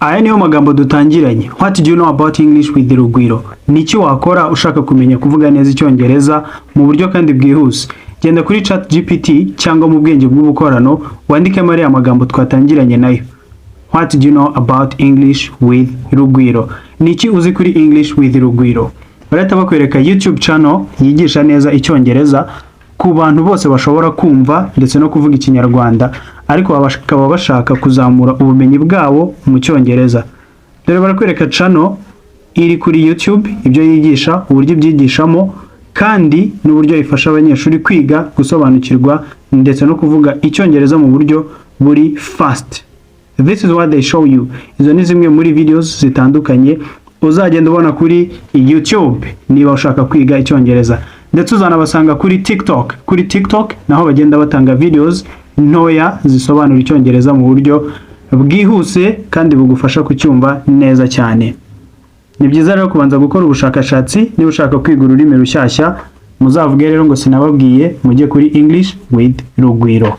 Aya niyo magambo dutangiranye. What do you know about English with Rugwiro? Niki wakora ushaka kumenya kuvuga neza icyongereza mu buryo kandi bwihuse. Genda kuri ChatGPT cyangwa mu bwenge bw'ubukorano wandikemo ariya magambo twatangiranye nayo. What do you know about English with Rugwiro? Niki uzi kuri English with Rugwiro? Barata bakwereka YouTube channel yigisha neza icyongereza ku bantu bose bashobora kumva ndetse no kuvuga ikinyarwanda ariko bakaba bashaka kuzamura ubumenyi bwabo mu cyongereza. Dore barakwereka channel iri kuri YouTube ibyo yigisha, uburyo byigishamo kandi n'uburyo ifasha abanyeshuri kwiga gusobanukirwa ndetse no kuvuga icyongereza mu buryo buri fast. This is what they show you. Izo ni zimwe muri videos zitandukanye uzagenda ubona kuri YouTube niba ushaka kwiga icyongereza. Ndetse uzanabasanga kuri TikTok. Kuri TikTok naho bagenda batanga videos ntoya zisobanura icyongereza mu buryo bwihuse kandi bugufasha kucyumva neza cyane. Ni byiza rero kubanza gukora ubushakashatsi niba ushaka kwiga ururimi rushyashya. Muzavuge rero ngo sinababwiye, mujye kuri English with Rugwiro.